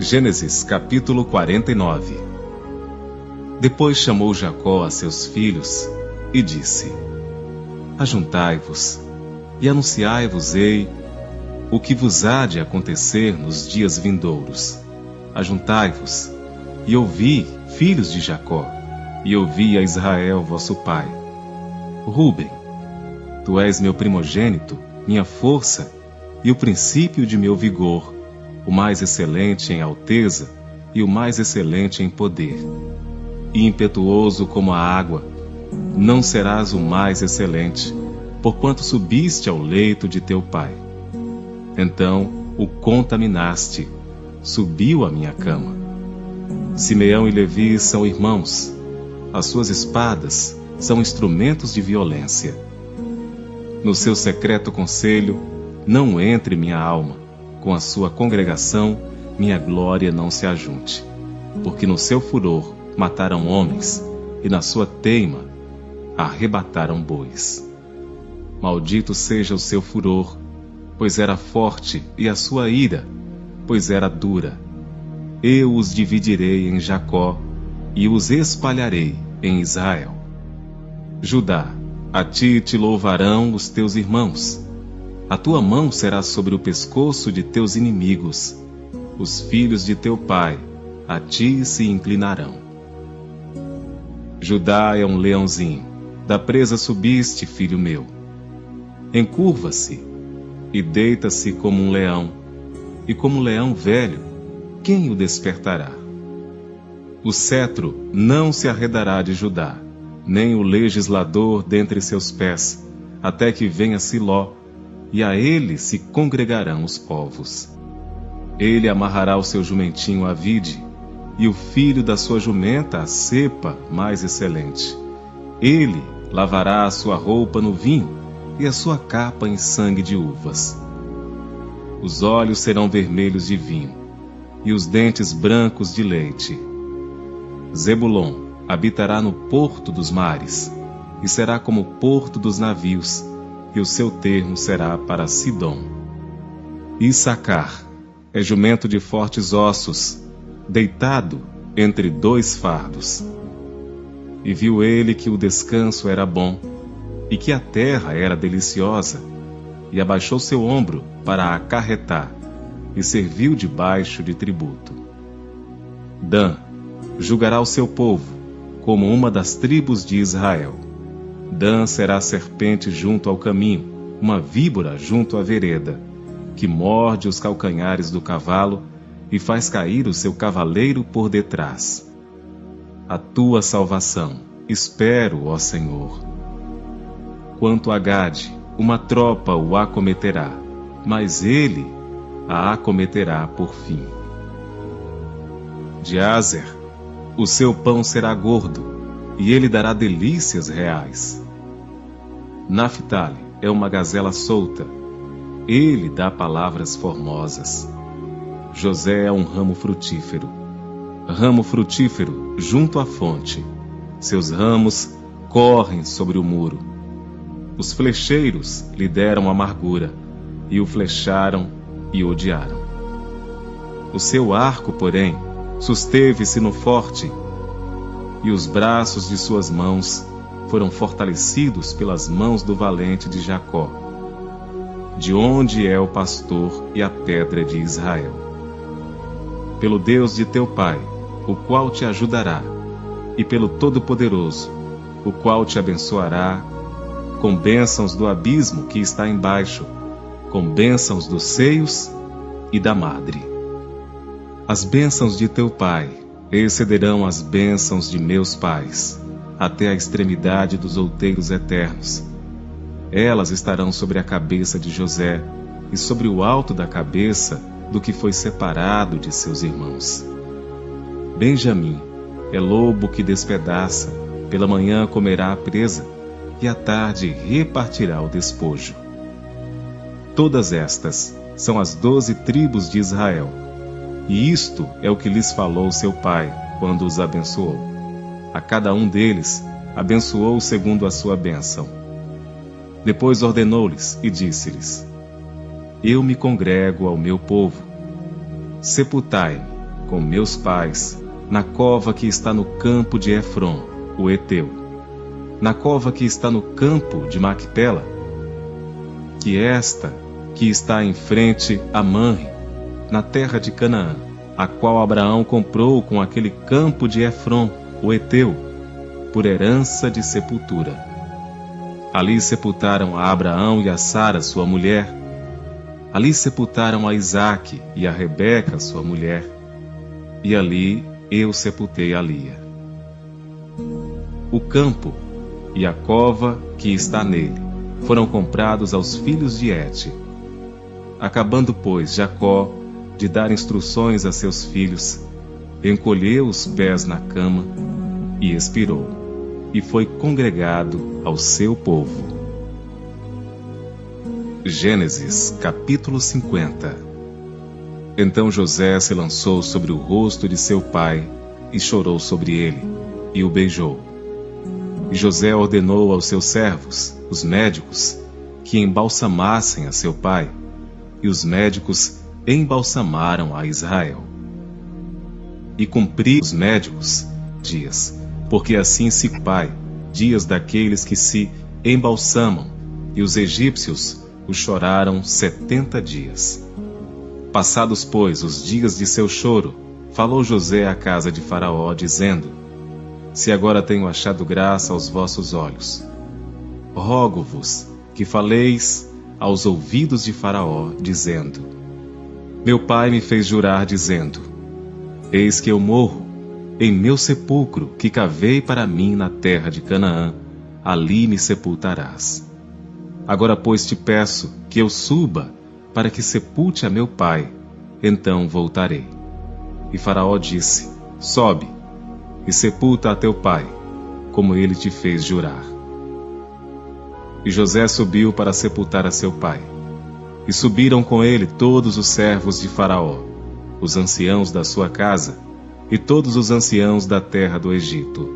Gênesis capítulo 49. Depois chamou Jacó a seus filhos e disse: Ajuntai-vos e anunciai-vos-ei o que vos há de acontecer nos dias vindouros. Ajuntai-vos e ouvi, filhos de Jacó, e ouvi a Israel vosso pai. Rúben, tu és meu primogênito, minha força e o princípio de meu vigor, o mais excelente em alteza e o mais excelente em poder. E impetuoso como a água, não serás o mais excelente, porquanto subiste ao leito de teu pai. Então o contaminaste, subiu à minha cama. Simeão e Levi são irmãos, as suas espadas são instrumentos de violência. No seu secreto conselho, não entre minha alma, com a sua congregação, minha glória não se ajunte. Porque no seu furor mataram homens, e na sua teima arrebataram bois. Maldito seja o seu furor, pois era forte, e a sua ira, pois era dura. Eu os dividirei em Jacó, e os espalharei em Israel. Judá, a ti te louvarão os teus irmãos. A tua mão será sobre o pescoço de teus inimigos. Os filhos de teu pai a ti se inclinarão. Judá é um leãozinho, da presa subiste, filho meu. Encurva-se e deita-se como um leão, e como um leão velho, quem o despertará? O cetro não se arredará de Judá, nem o legislador dentre seus pés, até que venha Siló, e a ele se congregarão os povos. Ele amarrará o seu jumentinho à vide, e o filho da sua jumenta à cepa mais excelente. Ele lavará a sua roupa no vinho, e a sua capa em sangue de uvas. Os olhos serão vermelhos de vinho, e os dentes brancos de leite. Zebulon habitará no porto dos mares, e será como o porto dos navios, e o seu termo será para Sidom. Issacar é jumento de fortes ossos, deitado entre dois fardos. E viu ele que o descanso era bom, e que a terra era deliciosa, e abaixou seu ombro para acarretar, e serviu debaixo de tributo. Dan julgará o seu povo, como uma das tribos de Israel. Dan será serpente junto ao caminho, uma víbora junto à vereda, que morde os calcanhares do cavalo e faz cair o seu cavaleiro por detrás. A tua salvação espero, ó Senhor. Quanto a Gade, uma tropa o acometerá, mas ele a acometerá por fim. De Azer, o seu pão será gordo, e ele dará delícias reais. Naphtali é uma gazela solta, ele dá palavras formosas. José é um ramo frutífero junto à fonte. Seus ramos correm sobre o muro. Os flecheiros lhe deram amargura, e o flecharam e odiaram. O seu arco, porém, susteve-se no forte, e os braços de suas mãos foram fortalecidos pelas mãos do valente de Jacó, de onde é o pastor e a pedra de Israel. Pelo Deus de teu pai, o qual te ajudará, e pelo Todo-Poderoso, o qual te abençoará, com bênçãos do abismo que está embaixo, com bênçãos dos seios e da madre. As bênçãos de teu pai excederão as bênçãos de meus pais, até a extremidade dos outeiros eternos. Elas estarão sobre a cabeça de José, e sobre o alto da cabeça do que foi separado de seus irmãos. Benjamim é lobo que despedaça, pela manhã comerá a presa, e à tarde repartirá o despojo. Todas estas são as 12 tribos de Israel, e isto é o que lhes falou seu pai, quando os abençoou. A cada um deles abençoou segundo a sua bênção. Depois ordenou-lhes e disse-lhes: Eu me congrego ao meu povo. Sepultai-me com meus pais na cova que está no campo de Efron, o Heteu, na cova que está no campo de Macpela, que esta que está em frente a Manre, na terra de Canaã, a qual Abraão comprou com aquele campo de Efron, o Heteu, por herança de sepultura. Ali sepultaram a Abraão e a Sara, sua mulher. Ali sepultaram a Isaque e a Rebeca, sua mulher. E ali eu sepultei a Lia. O campo e a cova que está nele foram comprados aos filhos de Et. Acabando, pois, Jacó de dar instruções a seus filhos, encolheu os pés na cama e expirou, e foi congregado ao seu povo. Gênesis, capítulo 50. Então José se lançou sobre o rosto de seu pai e chorou sobre ele, e o beijou. E José ordenou aos seus servos, os médicos, que embalsamassem a seu pai, e os médicos embalsamaram a Israel. E cumpriram os médicos dias, porque assim se pai, dias daqueles que se embalsamam, e os egípcios o choraram 70 dias. Passados, pois, os dias de seu choro, falou José à casa de Faraó, dizendo: Se agora tenho achado graça aos vossos olhos, rogo-vos que faleis aos ouvidos de Faraó, dizendo: Meu pai me fez jurar, dizendo: Eis que eu morro em meu sepulcro que cavei para mim na terra de Canaã, ali me sepultarás. Agora, pois, te peço que eu suba para que sepulte a meu pai, então voltarei. E Faraó disse: Sobe e sepulta a teu pai, como ele te fez jurar. E José subiu para sepultar a seu pai. E subiram com ele todos os servos de Faraó, os anciãos da sua casa, e todos os anciãos da terra do Egito,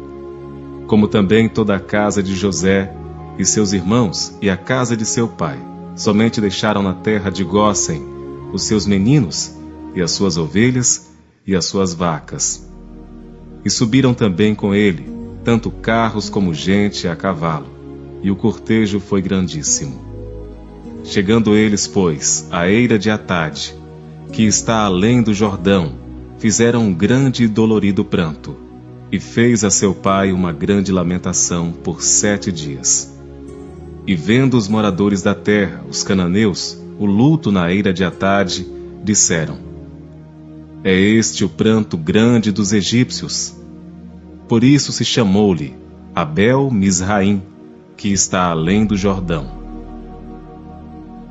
como também toda a casa de José, e seus irmãos, e a casa de seu pai. Somente deixaram na terra de Gósen os seus meninos, e as suas ovelhas, e as suas vacas. E subiram também com ele, tanto carros como gente a cavalo, e o cortejo foi grandíssimo. Chegando eles, pois, à eira de Atade, que está além do Jordão, fizeram um grande e dolorido pranto, e fez a seu pai uma grande lamentação por 7 dias. E vendo os moradores da terra, os cananeus, o luto na eira de Atade, disseram: É este o pranto grande dos egípcios. Por isso se chamou-lhe Abel-Misraim, que está além do Jordão.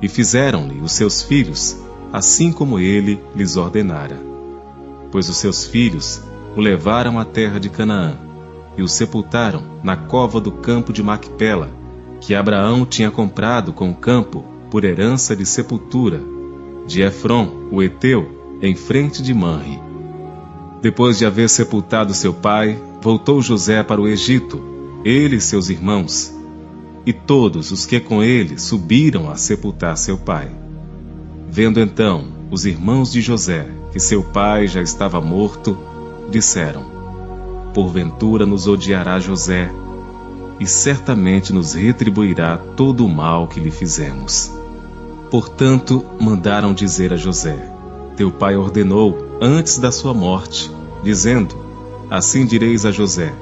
E fizeram-lhe os seus filhos, assim como ele lhes ordenara. Pois os seus filhos o levaram à terra de Canaã, e o sepultaram na cova do campo de Macpela, que Abraão tinha comprado com o campo por herança de sepultura, de Efron, o Heteu, em frente de Manre. Depois de haver sepultado seu pai, voltou José para o Egito, ele e seus irmãos, e todos os que com ele subiram a sepultar seu pai. Vendo então os irmãos de José que seu pai já estava morto, disseram: Porventura nos odiará José, e certamente nos retribuirá todo o mal que lhe fizemos. Portanto, mandaram dizer a José: Teu pai ordenou antes da sua morte, dizendo: Assim direis a José: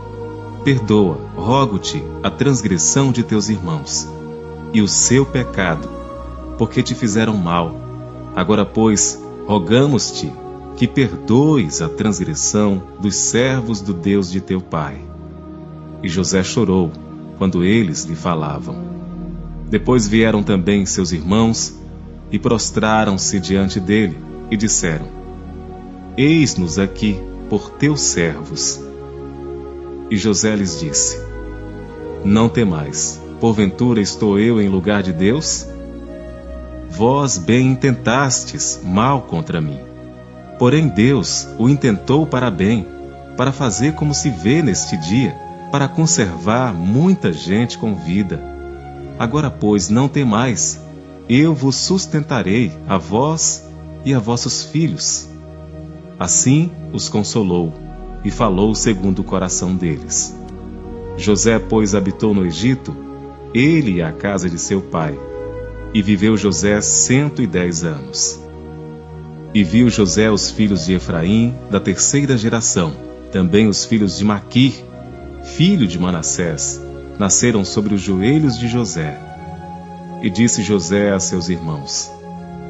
Perdoa, rogo-te, a transgressão de teus irmãos, e o seu pecado, porque te fizeram mal. Agora, pois, rogamos-te que perdoes a transgressão dos servos do Deus de teu pai. E José chorou, quando eles lhe falavam. Depois vieram também seus irmãos, e prostraram-se diante dele, e disseram: Eis-nos aqui por teus servos. E José lhes disse: Não temais, porventura estou eu em lugar de Deus? Vós bem intentastes mal contra mim. Porém Deus o intentou para bem, para fazer como se vê neste dia, para conservar muita gente com vida. Agora, pois, não temais, eu vos sustentarei, a vós e a vossos filhos. Assim os consolou e falou segundo o coração deles. José, pois, habitou no Egito, ele e a casa de seu pai, e viveu José 110 anos. E viu José os filhos de Efraim, da terceira geração, também os filhos de Maquir, filho de Manassés, nasceram sobre os joelhos de José. E disse José a seus irmãos: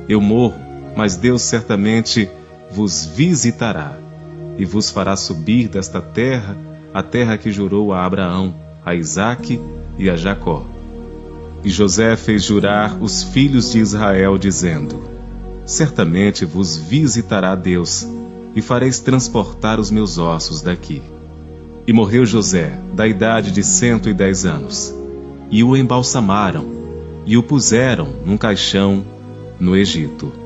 Eu morro, mas Deus certamente vos visitará, e vos fará subir desta terra, a terra que jurou a Abraão, a Isaque e a Jacó. E José fez jurar os filhos de Israel, dizendo: Certamente vos visitará Deus, e fareis transportar os meus ossos daqui. E morreu José, da idade de 110 anos, e o embalsamaram, e o puseram num caixão no Egito.